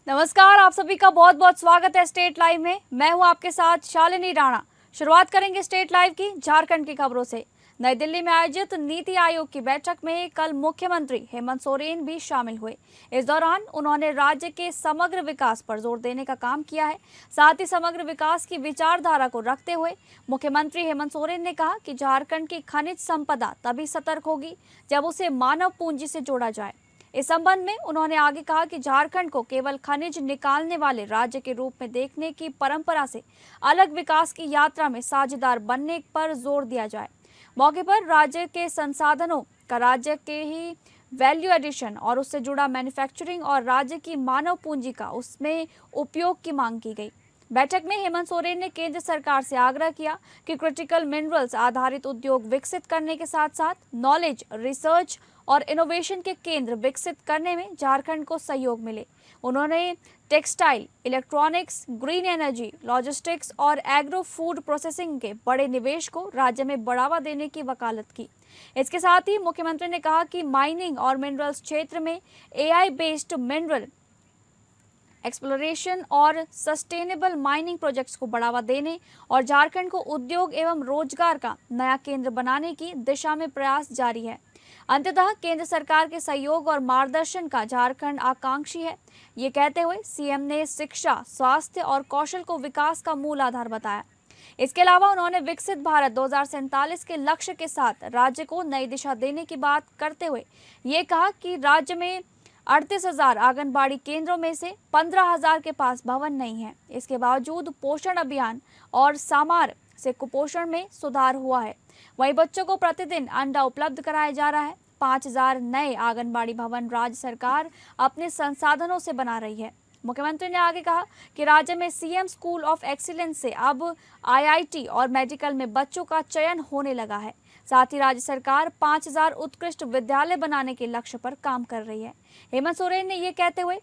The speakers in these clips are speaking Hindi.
नमस्कार, आप सभी का बहुत बहुत स्वागत है स्टेट लाइव में। मैं हूं आपके साथ शालिनी राणा। शुरुआत करेंगे स्टेट लाइव की झारखंड की खबरों से। नई दिल्ली में आयोजित नीति आयोग की बैठक में कल मुख्यमंत्री हेमंत सोरेन भी शामिल हुए। इस दौरान उन्होंने राज्य के समग्र विकास पर जोर देने का काम किया है। साथ ही समग्र विकास की विचारधारा को रखते हुए मुख्यमंत्री हेमंत सोरेन ने कहा कि झारखंड की खनिज संपदा तभी सतर्क होगी जब उसे मानव पूंजी से जोड़ा जाए। इस संबंध में उन्होंने आगे कहा कि झारखंड को केवल खनिज निकालने वाले राज्य के रूप में देखने की परंपरा से अलग विकास की यात्रा में साझेदार बनने पर जोर दिया जाए। मौके पर राज्य के संसाधनों का राज्य के ही वैल्यू एडिशन और उससे जुड़ा मैन्युफैक्चरिंग और राज्य की मानव पूंजी का उसमें उपयोग की मांग की गई। बैठक में हेमंत सोरेन ने केंद्र सरकार से आग्रह किया कि क्रिटिकल मिनरल्स आधारित उद्योग विकसित करने के साथ साथ नॉलेज, रिसर्च और इनोवेशन के केंद्र विकसित करने में झारखंड को सहयोग मिले। उन्होंने textile, electronics, green energy, logistics और एग्रो फूड प्रोसेसिंग के बड़े निवेश को राज्य में बढ़ावा देने की वकालत की। इसके साथ ही मुख्यमंत्री ने कहा कि माइनिंग और मिनरल्स क्षेत्र में एआई बेस्ड मिनरल एक्सप्लोरेशन और सस्टेनेबल माइनिंग प्रोजेक्ट्स को बढ़ावा देने और झारखंड को उद्योग एवं रोजगार का नया केंद्र बनाने की दिशा में प्रयास जारी है। अंततः केंद्र सरकार के सहयोग और मार्गदर्शन का झारखंड आकांक्षी है, ये कहते हुए सीएम ने शिक्षा, स्वास्थ्य और कौशल को विकास का मूल आधार बताया। इसके अलावा उन्होंने विकसित भारत 2047 के लक्ष्य के साथ राज्य को नई दिशा देने की बात करते हुए ये कहा कि राज्य में 38,000 आंगनबाड़ी केंद्रों में से 15,000 के पास भवन नहीं है। इसके बावजूद पोषण अभियान और सामार से कुपोषण में सुधार हुआ है। वहीं बच्चों को प्रतिदिन अंडा उपलब्ध कराया जा रहा है। 5,000 नए आंगनबाड़ी भवन राज्य सरकार अपने संसाधनों से बना रही है। मुख्यमंत्री ने आगे कहा कि राज्य में सीएम स्कूल ऑफ एक्सीलेंस से अब आईआईटी और मेडिकल में बच्चों का चयन होने लगा है। साथ ही राज्य सरकार 5,000 उत्कृष्ट विद्यालय बनाने के लक्ष्य पर काम कर रही है। हेमंत सोरेन ने ये कहते हुए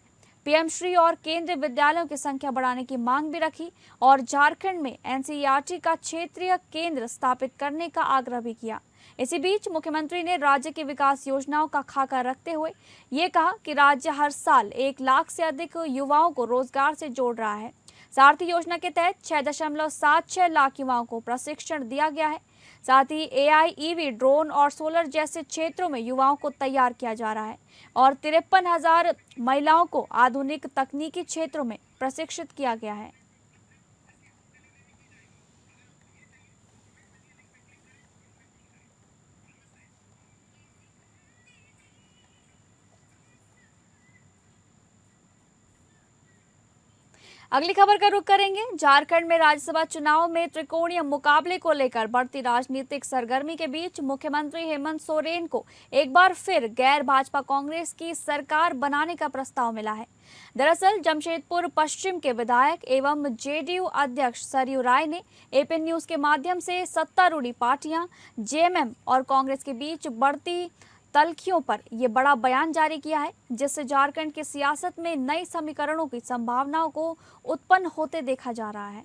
पीएम श्री और केंद्रीय विद्यालयों की संख्या बढ़ाने की मांग भी रखी और झारखंड में एनसीईआरटी का क्षेत्रीय केंद्र स्थापित करने का आग्रह भी किया। इसी बीच मुख्यमंत्री ने राज्य की विकास योजनाओं का खाका रखते हुए ये कहा कि राज्य हर साल 1 लाख से अधिक युवाओं को रोजगार से जोड़ रहा है। सारथी योजना के तहत 6.76 लाख युवाओं को प्रशिक्षण दिया गया है। साथ ही एआई, ईवी, ड्रोन और सोलर जैसे क्षेत्रों में युवाओं को तैयार किया जा रहा है और 53,000 महिलाओं को आधुनिक तकनीकी क्षेत्रों में प्रशिक्षित किया गया है। अगली खबर का रुख करेंगे। झारखंड में राज्यसभा चुनाव में त्रिकोणीय मुकाबले को लेकर बढ़ती राजनीतिक सरगर्मी के बीच मुख्यमंत्री हेमंत सोरेन को एक बार फिर गैर भाजपा कांग्रेस की सरकार बनाने का प्रस्ताव मिला है। दरअसल जमशेदपुर पश्चिम के विधायक एवं जेडीयू अध्यक्ष सरयू राय ने एपी न्यूज के माध्यम से सत्तारूढ़ी पार्टियां जेएमएम और कांग्रेस के बीच बढ़ती तल्खियों पर यह बड़ा बयान जारी किया है, जिससे झारखंड की सियासत में नए समीकरणों की संभावनाओं को उत्पन्न होते देखा जा रहा है।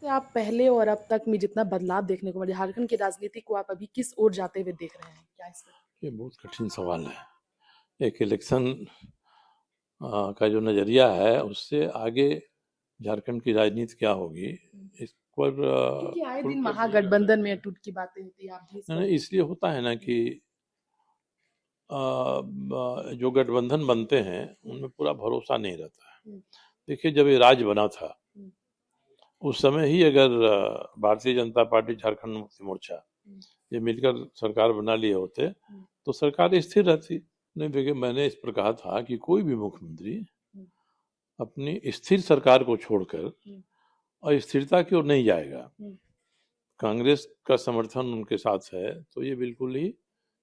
आप पहले और अब तक में जितना बदलाव देखने को मिला, झारखंड की राजनीति को आप अभी किस ओर जाते हुए देख रहे हैं? क्या इसका? ये बहुत कठिन सवाल है। एक इलेक्शन का जो नजरिया है उससे आगे झारखंड की राजनीति क्या होगी इस पर क्योंकि आए दिन महागठबंधन में टूट की बातें होती है, आप भी नहीं, इसलिए होता है ना कि जो गठबंधन बनते हैं उनमें पूरा भरोसा नहीं रहता है। देखिए, जब ये राज्य बना था उस समय ही अगर भारतीय जनता पार्टी, झारखंड मुक्ति मोर्चा ये मिलकर सरकार बना लिए होते तो सरकार स्थिर रहती। नहीं, देखिए, मैंने इस पर कहा था कि कोई भी मुख्यमंत्री अपनी स्थिर सरकार को छोड़कर अस्थिरता की ओर नहीं जाएगा। कांग्रेस का समर्थन उनके साथ है तो ये बिल्कुल ही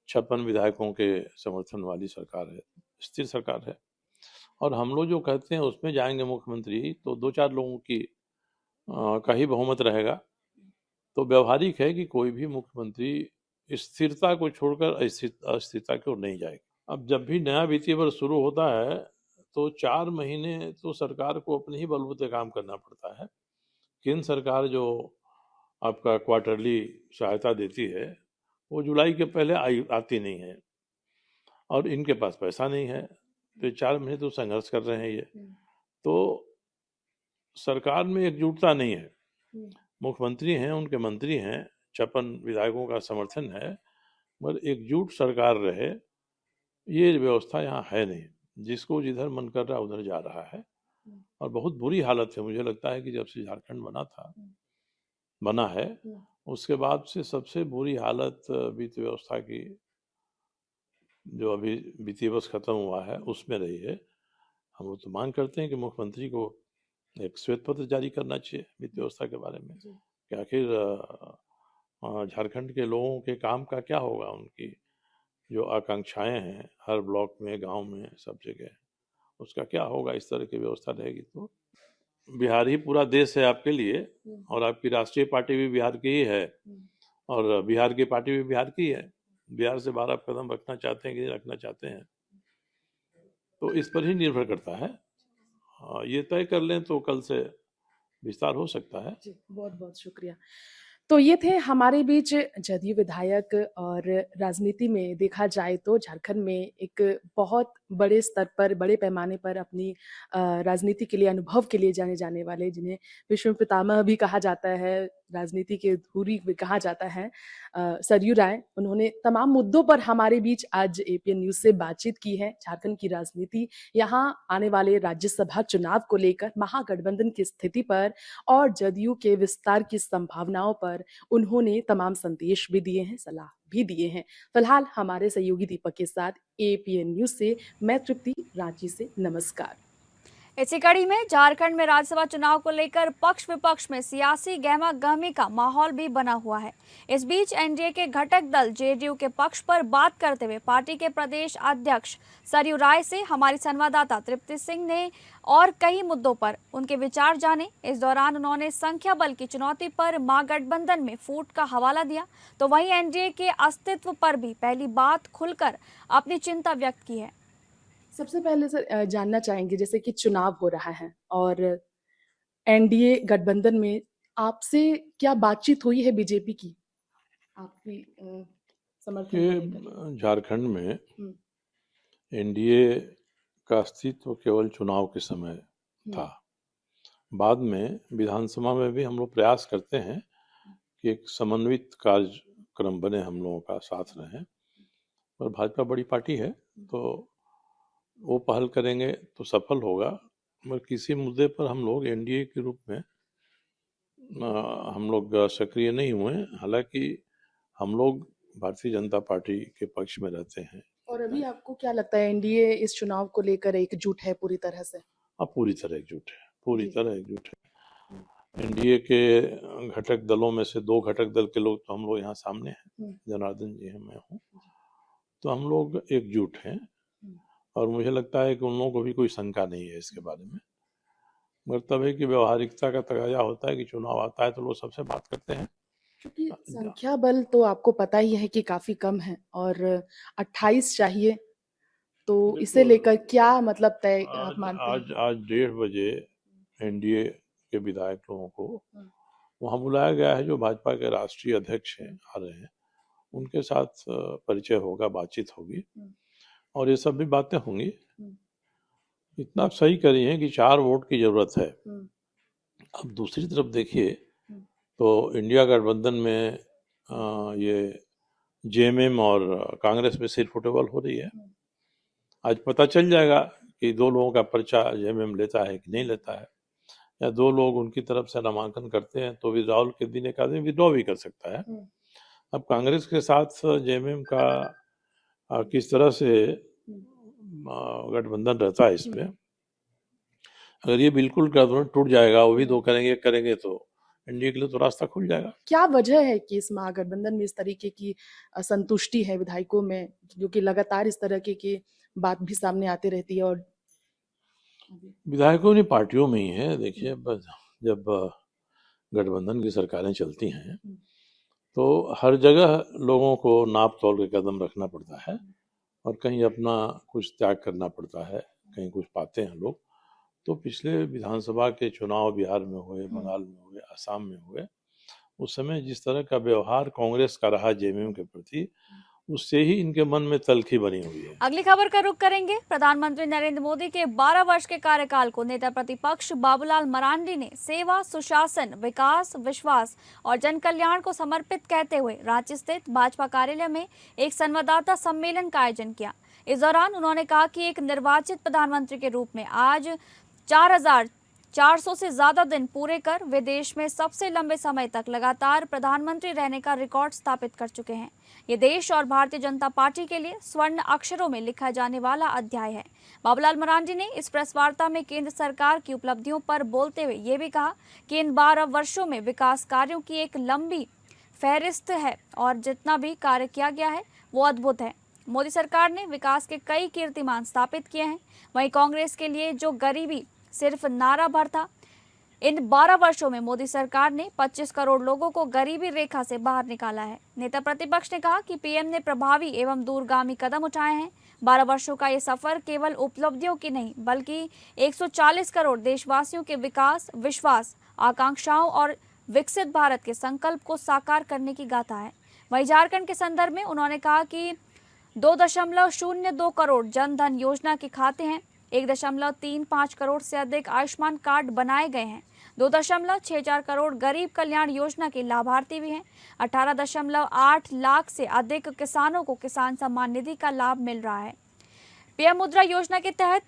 56 विधायकों के समर्थन वाली सरकार है, स्थिर सरकार है। और हम लोग जो कहते हैं उसमें जाएंगे मुख्यमंत्री तो 2-4 लोगों की का ही बहुमत रहेगा। तो व्यवहारिक है कि कोई भी मुख्यमंत्री स्थिरता को छोड़कर अस्थिरता की ओर नहीं जाएगा। अब जब भी नया वित्तीय वर्ष शुरू होता है तो 4 महीने तो सरकार को अपने ही बलबूते काम करना पड़ता है। केंद्र सरकार जो आपका क्वार्टरली सहायता देती है वो जुलाई के पहले आती नहीं है और इनके पास पैसा नहीं है। तो 4 महीने तो संघर्ष कर रहे हैं ये। हम्म, तो सरकार में एकजुटता नहीं है। हम्म, मुख्यमंत्री हैं, उनके मंत्री हैं, 56 विधायकों का समर्थन है, मगर एकजुट सरकार रहे ये व्यवस्था यहाँ है नहीं। जिसको जिधर मन कर रहा है उधर जा रहा है हम्म, और बहुत बुरी हालत है। मुझे लगता है कि जब से झारखंड बना है, हम्म, उसके बाद से सबसे बुरी हालत वित्त व्यवस्था की जो अभी वित्तीय वर्ष खत्म हुआ है उसमें रही है। हम लोग तो मांग करते हैं कि मुख्यमंत्री को एक श्वेत पत्र जारी करना चाहिए वित्त व्यवस्था के बारे में जी, कि आखिर झारखंड के लोगों के काम का क्या होगा, उनकी जो आकांक्षाएं हैं हर ब्लॉक में, गांव में, सब जगह, उसका क्या होगा। इस तरह की व्यवस्था रहेगी तो बिहार ही पूरा देश है आपके लिए, हम्म, और आपकी राष्ट्रीय पार्टी भी बिहार की ही है, हम्म, और बिहार की पार्टी भी बिहार की है। बिहार से बाहर आप कदम रखना चाहते हैं कि नहीं रखना चाहते हैं, तो इस पर ही निर्भर करता है। ये तय कर लें तो कल से विस्तार हो सकता है। जी, बहुत बहुत शुक्रिया। तो ये थे हमारे बीच जदयू विधायक। और राजनीति में देखा जाए तो झारखंड में एक बहुत बड़े स्तर पर, बड़े पैमाने पर अपनी राजनीति के लिए, अनुभव के लिए जाने जाने वाले, जिन्हें विश्व पितामह भी कहा जाता है, राजनीति के धुरी भी कहा जाता है, सरयू राय, उन्होंने तमाम मुद्दों पर हमारे बीच आज एपीएन न्यूज से बातचीत की है। झारखंड की राजनीति, यहाँ आने वाले राज्यसभा चुनाव को लेकर, महागठबंधन की स्थिति पर और जदयू के विस्तार की संभावनाओं पर उन्होंने तमाम संदेश भी दिए हैं, सलाह भी दिए हैं। फिलहाल हमारे सहयोगी दीपक के साथ एपीएन न्यूज से मैं तृप्ति, रांची से नमस्कार। इसी कड़ी में झारखंड में राज्यसभा चुनाव को लेकर पक्ष विपक्ष में सियासी गहमा गहमी का माहौल भी बना हुआ है। इस बीच एनडीए के घटक दल जेडीयू के पक्ष पर बात करते हुए पार्टी के प्रदेश अध्यक्ष सरयू राय से हमारी संवाददाता तृप्ति सिंह ने और कई मुद्दों पर उनके विचार जाने। इस दौरान उन्होंने संख्या बल की चुनौती पर महागठबंधन में फूट का हवाला दिया, तो वहीं एनडीए के अस्तित्व पर भी पहली बात खुलकर अपनी चिंता व्यक्त की है। सबसे पहले सर जानना चाहेंगे, जैसे कि चुनाव हो रहा है और एनडीए गठबंधन में आपसे क्या बातचीत हुई है बीजेपी की, आपकी समर्थन को लेकर? कि झारखंड में हम्म, एनडीए का अस्तित्व केवल चुनाव के समय था। बाद में विधानसभा में भी हम लोग प्रयास करते हैं कि एक समन्वित कार्यक्रम बने, हम लोगों का साथ रहें, पर भाजपा बड़ी पार्टी है तो वो पहल करेंगे तो सफल होगा। मगर किसी मुद्दे पर हम लोग एनडीए के रूप में हम लोग सक्रिय नहीं हुए। हालांकि हम लोग भारतीय जनता पार्टी के पक्ष में रहते हैं। और अभी आपको क्या लगता है, एनडीए इस चुनाव को लेकर एकजुट है पूरी तरह से? अब पूरी तरह एकजुट है, पूरी जी। तरह एकजुट है। एनडीए के घटक दलों में से 2 घटक दल के लोग तो हम लोग यहाँ सामने हैं, जनार्दन जी हैं, मैं हूँ, तो हम लोग एकजुट हैं। और मुझे लगता है कि उन लोगों को भी कोई शंका नहीं है इसके बारे में। मगर तब है कि व्यवहारिकता का तकाजा होता है कि चुनाव आता है तो लोग सबसे बात करते हैं। क्योंकि संख्या बल तो आपको पता ही है कि काफी कम है और 28 चाहिए, तो इसे लेकर क्या मतलब तय आप आज मानते हैं? आज आज 1:30 बजे एनडीए के विधायक लोगों को वहां बुलाया गया है। जो भाजपा के राष्ट्रीय अध्यक्ष हैं आ रहे हैं, उनके साथ परिचय होगा, बातचीत होगी और ये सब भी बातें होंगी। इतना सही करी है कि 4 वोट की जरूरत है। अब दूसरी तरफ देखिए तो इंडिया गठबंधन में ये जेएमएम और कांग्रेस में सिर फुटेबल हो रही है। आज पता चल जाएगा कि 2 लोगों का पर्चा जेएमएम लेता है कि नहीं लेता है, या 2 लोग उनकी तरफ से नामांकन करते हैं तो विड्रॉल के दिन एक आदमी विड्रॉ भी कर सकता है। अब कांग्रेस के साथ जेएमएम का किस तरह से गठबंधन रहता है इसमें, अगर ये बिल्कुल गठबंधन टूट जाएगा, वो भी 2 करेंगे तो एनडीए के लिए तो रास्ता खुल जाएगा। क्या वजह है कि इस महागठबंधन में इस तरीके की असंतुष्टि है विधायकों में, जो कि लगातार इस तरह की बात भी सामने आती रहती है? और विधायकों ने पार्टियों में ही है। देखिए, जब गठबंधन की सरकारें चलती हैं तो हर जगह लोगों को नाप तोल के कदम रखना पड़ता है और कहीं अपना कुछ त्याग करना पड़ता है, कहीं कुछ पाते हैं लोग। तो पिछले विधानसभा के चुनाव बिहार में हुए, बंगाल में हुए, असम में हुए, उस समय जिस तरह का व्यवहार कांग्रेस का रहा जेएमएम के प्रति, उससे ही इनके मन में तलखी बनी हुई है। अगली खबर का रुख करेंगे। प्रधानमंत्री नरेंद्र मोदी के 12 वर्ष के कार्यकाल को नेता प्रतिपक्ष बाबूलाल मरांडी ने सेवा, सुशासन, विकास, विश्वास और जन कल्याण को समर्पित कहते हुए रांची स्थित भाजपा कार्यालय में एक संवाददाता सम्मेलन का आयोजन किया। इस दौरान उन्होंने कहा कि एक निर्वाचित प्रधानमंत्री के रूप में आज 4,400 से ज्यादा दिन पूरे कर वे देश में सबसे लंबे समय तक लगातार प्रधानमंत्री रहने का रिकॉर्ड स्थापित कर चुके हैं। ये देश और भारतीय जनता पार्टी के लिए स्वर्ण अक्षरों में लिखा जाने वाला अध्याय है। बाबूलाल मरांडी ने इस प्रेस वार्ता में केंद्र सरकार की उपलब्धियों पर बोलते हुए ये भी कहा कि इन 12 वर्षों में विकास कार्यों की एक लंबी फहरिस्त है और जितना भी कार्य किया गया है वो अद्भुत है। मोदी सरकार ने विकास के कई कीर्तिमान स्थापित किए हैं। वहीं कांग्रेस के लिए जो गरीबी सिर्फ नारा भर था, इन 12 वर्षों में मोदी सरकार ने 25 करोड़ लोगों को गरीबी रेखा से बाहर निकाला है। नेता प्रतिपक्ष ने कहा कि पीएम ने प्रभावी एवं दूरगामी कदम उठाए हैं। 12 वर्षों का ये सफर केवल उपलब्धियों की नहीं बल्कि 140 करोड़ देशवासियों के विकास, विश्वास, आकांक्षाओं और विकसित भारत के संकल्प को साकार करने की गाथा है। वहीं झारखंड के संदर्भ में उन्होंने कहा कि 2.02 करोड़ जन धन योजना के खाते हैं। 1.35 करोड़ से अधिक आयुष्मान कार्ड बनाए गए हैं। 2.64 करोड़ गरीब कल्याण योजना के लाभार्थी भी हैं। 18.8 लाख से अधिक किसानों को किसान सम्मान निधि का लाभ मिल रहा है। पीएम मुद्रा योजना के तहत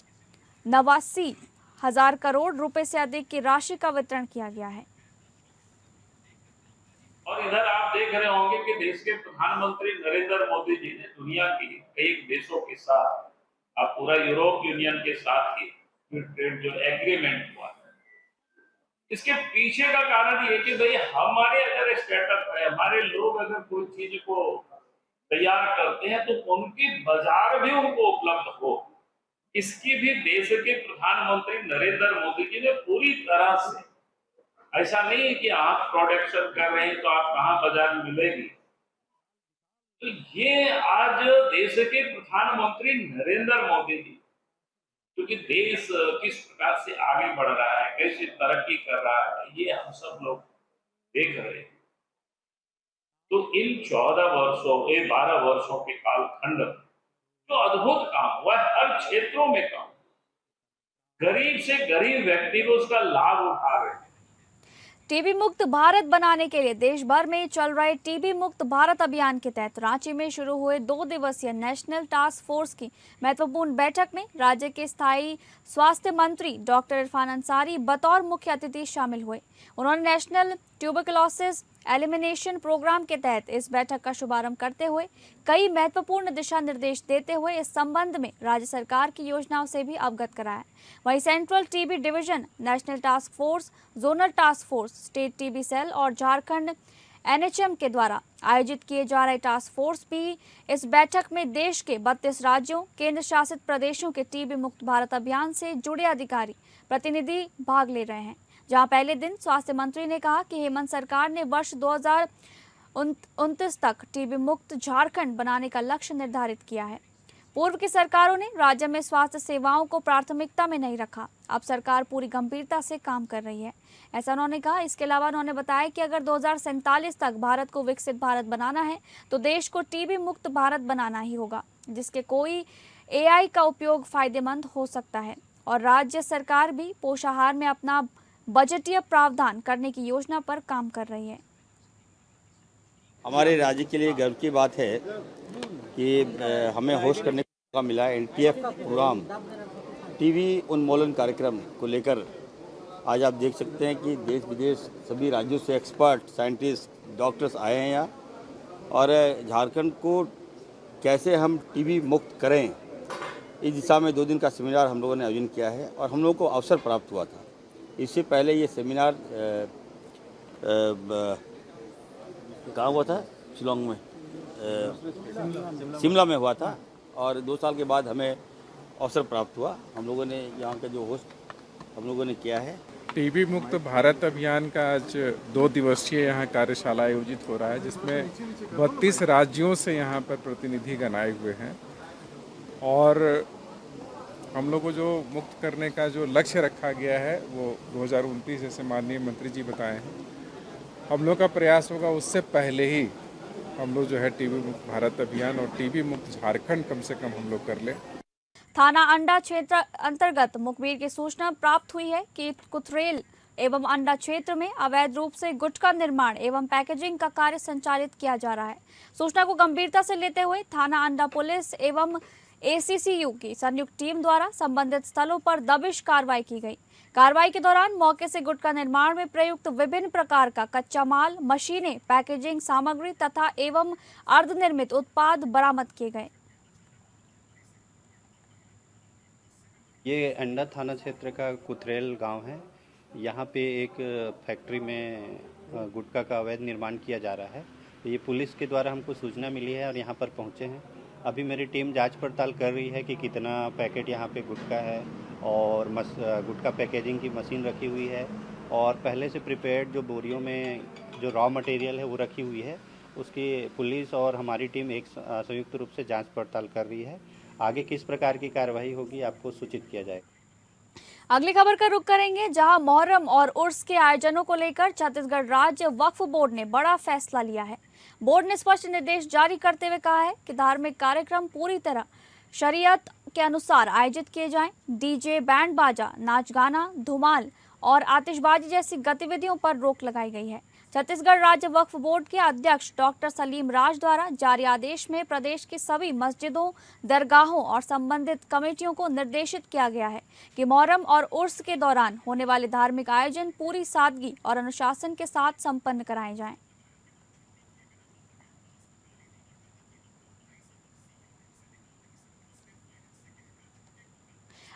89,000 करोड़ रुपए से अधिक की राशि का वितरण किया गया है। और इधर आप देख रहे होंगे कि देश के प्रधानमंत्री नरेंद्र मोदी जी ने दुनिया के कई देशों के साथ, अब पूरा यूरोप यूनियन के साथ ही ट्रेड जो एग्रीमेंट हुआ है, इसके पीछे का कारण ये कि भाई हमारे अगर स्टार्टअप है, हमारे लोग अगर कोई चीज को तैयार करते हैं तो उनकी बाजार भी उनको उपलब्ध हो, इसकी भी देश के प्रधानमंत्री नरेंद्र मोदी जी ने पूरी तरह से, ऐसा नहीं है कि आप प्रोडक्शन कर रहे हैं तो आप कहाँ बाजार में मिलेगी। तो ये आज देश के प्रधानमंत्री नरेंद्र मोदी जी, क्योंकि देश किस प्रकार से आगे बढ़ रहा है, कैसे तरक्की कर रहा है, ये हम सब लोग देख रहे हैं। तो इन 12 वर्षों के कालखंड में जो अद्भुत काम हुआ है, हर क्षेत्रों में काम, गरीब से गरीब व्यक्ति को उसका लाभ उठा रहे हैं। टीबी मुक्त भारत बनाने के लिए देश भर में चल रहे टीबी मुक्त भारत अभियान के तहत रांची में शुरू हुए 2 दिवसीय नेशनल टास्क फोर्स की महत्वपूर्ण बैठक में राज्य के स्थायी स्वास्थ्य मंत्री डॉक्टर इरफान अंसारी बतौर मुख्य अतिथि शामिल हुए। उन्होंने नेशनल ट्यूबरकुलोसिस एलिमिनेशन प्रोग्राम के तहत इस बैठक का शुभारंभ करते हुए कई महत्वपूर्ण दिशा निर्देश देते हुए इस संबंध में राज्य सरकार की योजनाओं से भी अवगत कराया। वहीं central TB division, national task force, zonal task force, state TB cell और झारखंड एनएचएम के द्वारा आयोजित किए जा रहे टास्क फोर्स भी इस बैठक में देश के 32 राज्यों, केंद्र शासित प्रदेशों के टीबी मुक्त भारत अभियान से जुड़े अधिकारी, प्रतिनिधि भाग ले रहे हैं। जहां पहले दिन स्वास्थ्य मंत्री ने कहा कि हेमंत सरकार ने वर्ष 2029 तक टीबी मुक्त झारखंड बनाने का लक्ष्य निर्धारित किया है। पूर्व की सरकारों ने राज्य में स्वास्थ्य सेवाओं को प्राथमिकता में नहीं रखा। अब सरकार पूरी गंभीरता से काम कर रही है, ऐसा उन्होंने कहा। इसके अलावा उन्होंने बताया कि अगर 2047 तक भारत को विकसित भारत बनाना है तो देश को टीबी मुक्त भारत बनाना ही होगा, जिसके कोई एआई का उपयोग फायदेमंद हो सकता है। और राज्य सरकार भी पोषाहार में अपना बजटीय प्रावधान करने की योजना पर काम कर रही है। हमारे राज्य के लिए गर्व की बात है कि हमें होस्ट करने का मौका मिला है। एनटीएफ प्रोग्राम टीबी उन्मूलन कार्यक्रम को लेकर आज आप देख सकते हैं कि देश विदेश सभी राज्यों से एक्सपर्ट, साइंटिस्ट, डॉक्टर्स आए हैं यहाँ, और झारखंड को कैसे हम टीबी मुक्त करें इस दिशा में 2 दिन का सेमिनार हम लोगों ने आयोजन किया है और हम लोगों को अवसर प्राप्त हुआ था। इससे पहले ये सेमिनार कहाँ हुआ था? शिलोंग में, शिमला में हुआ था, और 2 साल के बाद हमें अवसर प्राप्त हुआ। हम लोगों ने यहाँ का जो होस्ट हम लोगों ने किया है। टीबी मुक्त भारत अभियान का आज 2 दिवसीय यहाँ कार्यशाला आयोजित हो रहा है, जिसमें 32 राज्यों से यहाँ पर प्रतिनिधिगण आए हुए हैं। और हम लोग को जो मुक्त करने का जो लक्ष्य रखा गया है वो 2029 जैसे माननीय मंत्री जी बताए हैं। हम लोग का प्रयास होगा उससे पहले ही हम लोग जो है टीबी मुक्त भारत अभियान और टीबी मुक्त झारखंड कम से कम हम लोग कर लें। थाना अंडा क्षेत्र अंतर्गत मुखबिर की सूचना प्राप्त हुई है कि कुथरेल एवं अंडा क्षेत्र में अवैध रूप से गुटखा निर्माण एवं पैकेजिंग का कार्य संचालित किया जा रहा है। सूचना को गंभीरता से लेते हुए थाना अंडा पुलिस एवं ACCU की संयुक्त टीम द्वारा संबंधित स्थलों पर दबिश कार्रवाई की गई। कार्रवाई के दौरान मौके से गुटखा निर्माण में प्रयुक्त विभिन्न प्रकार का कच्चा माल, मशीनें, पैकेजिंग सामग्री तथा एवं अर्धनिर्मित उत्पाद बरामद किए गए। ये अंडा थाना क्षेत्र का कुथरेल गांव है। यहाँ पे एक फैक्ट्री में गुटखा का अवैध निर्माण किया जा रहा है। ये पुलिस के द्वारा हमको सूचना मिली है और यहाँ पर पहुँचे हैं। अभी मेरी टीम जांच पड़ताल कर रही है कि कितना पैकेट यहाँ पे गुटखा है और गुटखा पैकेजिंग की मशीन रखी हुई है और पहले से प्रिपेयर्ड जो बोरियों में जो रॉ मटेरियल है वो रखी हुई है। उसकी पुलिस और हमारी टीम एक संयुक्त रूप से जाँच पड़ताल कर रही है। आगे किस प्रकार की कार्रवाई होगी आपको सूचित किया जाएगा। अगली खबर का रुख करेंगे, जहां मोहर्रम और उर्स के आयोजनों को लेकर छत्तीसगढ़ राज्य वक्फ बोर्ड ने बड़ा फैसला लिया है। बोर्ड ने स्पष्ट निर्देश जारी करते हुए कहा है कि धार्मिक कार्यक्रम पूरी तरह शरीयत के अनुसार आयोजित किए जाएं। डीजे, बैंड बाजा, नाच गाना, धुमाल और आतिशबाजी जैसी गतिविधियों पर रोक लगाई गई है। छत्तीसगढ़ राज्य वक्फ बोर्ड के अध्यक्ष डॉक्टर सलीम राज द्वारा जारी आदेश में प्रदेश की सभी मस्जिदों, दरगाहों और संबंधित कमेटियों को निर्देशित किया गया है कि मुहर्रम और उर्स के दौरान होने वाले धार्मिक आयोजन पूरी सादगी और अनुशासन के साथ संपन्न कराए जाएं।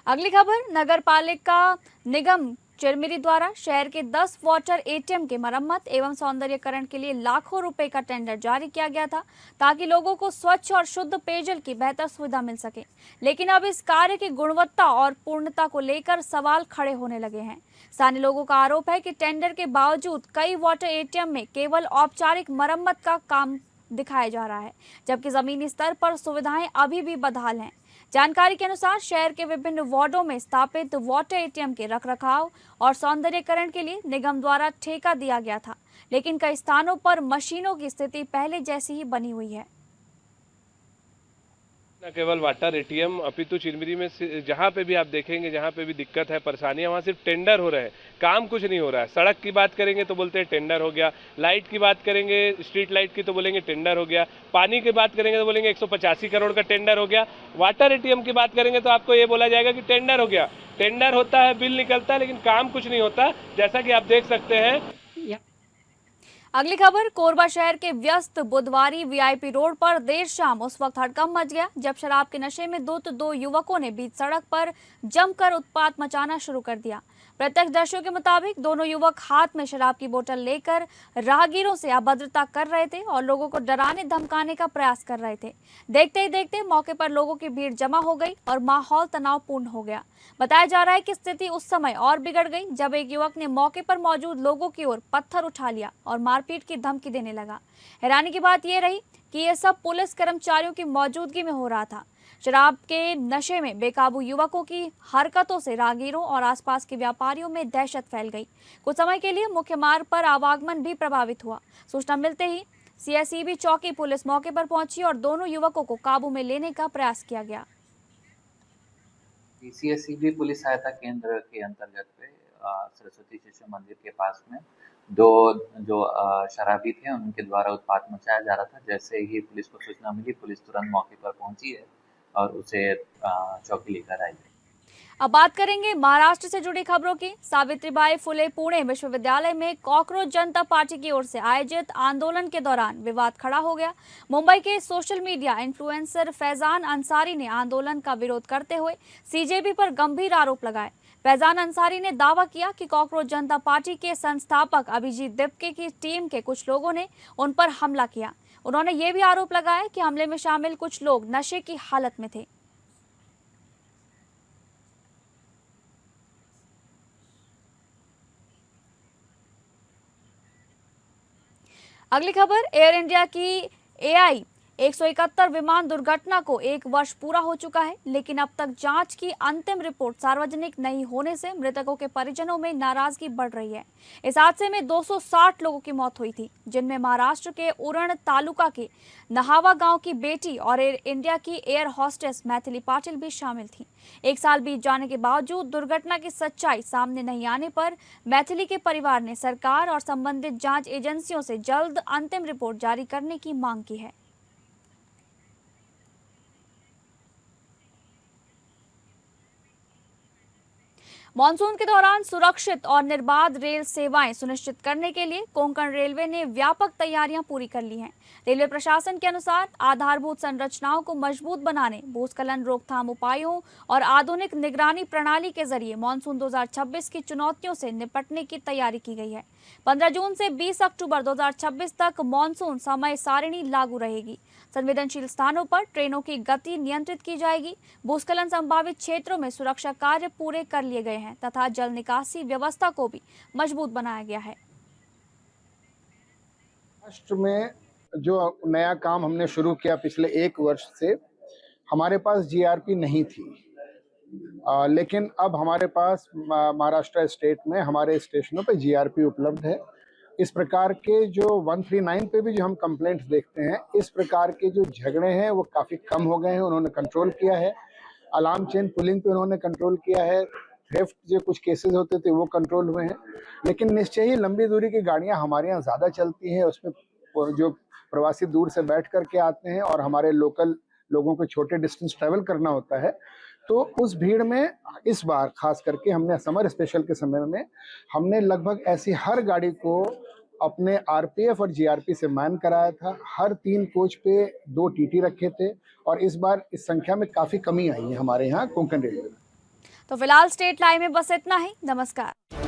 अगली खबर, नगर पालिका निगम चिरमिरी द्वारा शहर के 10 वाटर ATM के मरम्मत एवं सौंदर्यकरण के लिए लाखों रुपए का टेंडर जारी किया गया था ताकि लोगों को स्वच्छ और शुद्ध पेयजल की बेहतर सुविधा मिल सके। लेकिन अब इस कार्य की गुणवत्ता और पूर्णता को लेकर सवाल खड़े होने लगे हैं। स्थानीय लोगों का आरोप है कि टेंडर के बावजूद कई वाटर ATM में केवल औपचारिक मरम्मत का काम दिखाया जा रहा है, जबकि जमीनी स्तर पर सुविधाएं अभी भी बदहाल हैं। जानकारी के अनुसार शहर के विभिन्न वार्डों में स्थापित वाटर ATM के रखरखाव और सौंदर्यीकरण के लिए निगम द्वारा ठेका दिया गया था, लेकिन कई स्थानों पर मशीनों की स्थिति पहले जैसी ही बनी हुई है। न केवल वाटर ATM अपितु चिरमिरी में जहाँ पे भी आप देखेंगे, जहाँ पे भी दिक्कत है, परेशानियाँ, वहाँ सिर्फ टेंडर हो रहे हैं, काम कुछ नहीं हो रहा है। सड़क की बात करेंगे तो बोलते हैं टेंडर हो गया, लाइट की बात करेंगे, स्ट्रीट लाइट की तो बोलेंगे टेंडर हो गया, पानी की बात करेंगे तो बोलेंगे 185 करोड़ का टेंडर हो गया। वाटर ATM की बात करेंगे तो आपको ये बोला जाएगा कि टेंडर हो गया। टेंडर होता है, बिल निकलता है, लेकिन काम कुछ नहीं होता, जैसा कि आप देख सकते हैं। अगली खबर, कोरबा शहर के व्यस्त बुधवारी VIP रोड पर देर शाम उस वक्त हड़कंप मच गया जब शराब के नशे में दो युवकों ने बीच सड़क पर जमकर उत्पात मचाना शुरू कर दिया। प्रत्यक्षदर्शियों के मुताबिक दोनों युवक हाथ में शराब की बोतल लेकर राहगीरों से अभद्रता कर रहे थे और लोगों को डराने धमकाने का प्रयास कर रहे थे। देखते ही देखते मौके पर लोगों की भीड़ जमा हो गई और माहौल तनावपूर्ण हो गया। बताया जा रहा है कि स्थिति उस समय और बिगड़ गई जब एक युवक ने मौके पर मौजूद लोगों की ओर पत्थर उठा लिया और मारपीट की धमकी देने लगा। हैरानी की बात यह रही कि यह सब पुलिस कर्मचारियों की मौजूदगी में हो रहा था। शराब के नशे में बेकाबू युवकों की हरकतों से राहगीरों और आसपास के व्यापारियों में दहशत फैल गई। कुछ समय के लिए मुख्य मार्ग पर आवागमन भी प्रभावित हुआ। सूचना मिलते ही CSEB चौकी पुलिस मौके पर पहुंची और दोनों युवकों को काबू में लेने का प्रयास किया गया। CSEB पुलिस सहायता केंद्र के अंतर्गत पे सरस्वती शिशु मंदिर के पास में दो जो शराबी थे उनके द्वारा उत्पात मचाया जा रहा था। जैसे ही पुलिस को सूचना मिली, पुलिस तुरंत मौके पर पहुंची है और उसे चौकी लेकर आई। अब बात करेंगे महाराष्ट्र से जुड़ी खबरों की। सावित्रीबाई फुले पुणे विश्वविद्यालय में कॉकरोच जनता पार्टी की ओर से आयोजित आंदोलन के दौरान विवाद खड़ा हो गया। मुंबई के social media influencer Faizan Ansari ने आंदोलन का विरोध करते हुए CJB पर गंभीर आरोप लगाए। फैजान अंसारी ने दावा किया कि कॉकरोच जनता पार्टी के संस्थापक अभिजीत दिप्के की टीम के कुछ लोगों ने उन पर हमला किया। उन्होंने ये भी आरोप लगाया कि हमले में शामिल कुछ लोग नशे की हालत में थे। अगली खबर, एयर इंडिया की AI 171 विमान दुर्घटना को 1 वर्ष पूरा हो चुका है, लेकिन अब तक जांच की अंतिम रिपोर्ट सार्वजनिक नहीं होने से मृतकों के परिजनों में नाराजगी बढ़ रही है। इस हादसे में 260 लोगों की मौत हुई थी, जिनमें महाराष्ट्र के उरण तालुका के नहावा गांव की बेटी और एयर इंडिया की एयर होस्टेस मैथिली पाटिल भी शामिल थी। 1 साल बीत जाने के बावजूद दुर्घटना की सच्चाई सामने नहीं आने पर मैथिली के परिवार ने सरकार और संबंधित जांच एजेंसियों से जल्द अंतिम रिपोर्ट जारी करने की मांग की है। मॉनसून के दौरान सुरक्षित और निर्बाध रेल सेवाएं सुनिश्चित करने के लिए कोंकण रेलवे ने व्यापक तैयारियां पूरी कर ली हैं। रेलवे प्रशासन के अनुसार आधारभूत संरचनाओं को मजबूत बनाने, भूस्खलन रोकथाम उपायों और आधुनिक निगरानी प्रणाली के जरिए मॉनसून 2026 की चुनौतियों से निपटने की तैयारी की गई है। 15 जून से 20 अक्टूबर 2026 तक मॉनसून समय सारिणी लागू रहेगी। संवेदनशील स्थानों पर ट्रेनों की गति नियंत्रित की जाएगी। भूस्खलन संभावित क्षेत्रों में सुरक्षा कार्य पूरे कर लिए गए हैं तथा जल निकासी व्यवस्था को भी मजबूत बनाया गया है। राष्ट्र में जो नया काम हमने शुरू किया पिछले 1 वर्ष से, हमारे पास जीआरपी नहीं थी, लेकिन अब हमारे पास महाराष्ट्र स्टेट में हमारे स्टेशनों पे जीआरपी उपलब्ध है। इस प्रकार के जो 139 पे भी जो हम कंप्लेंट्स देखते हैं, इस प्रकार के जो झगड़े हैं वो काफ़ी कम हो गए हैं, उन्होंने कंट्रोल किया है। अलार्म चेन पुलिंग पे उन्होंने कंट्रोल किया है। थेफ्ट जो कुछ केसेस होते थे वो कंट्रोल हुए हैं। लेकिन निश्चय ही लंबी दूरी की गाड़ियां हमारे यहाँ ज़्यादा चलती हैं, उसमें जो प्रवासी दूर से बैठ करके आते हैं और हमारे लोकल लोगों को छोटे डिस्टेंस ट्रैवल करना होता है, तो उस भीड़ में इस बार खास करके हमने समर स्पेशल के समय में हमने लगभग ऐसी हर गाड़ी को अपने आरपीएफ और जीआरपी से मैन कराया था। हर 3 कोच पे 2 टीटी रखे थे और इस बार इस संख्या में काफ़ी कमी आई है हमारे यहाँ कोंकण रेलवे में। तो फिलहाल स्टेट लाइव में बस इतना ही। नमस्कार।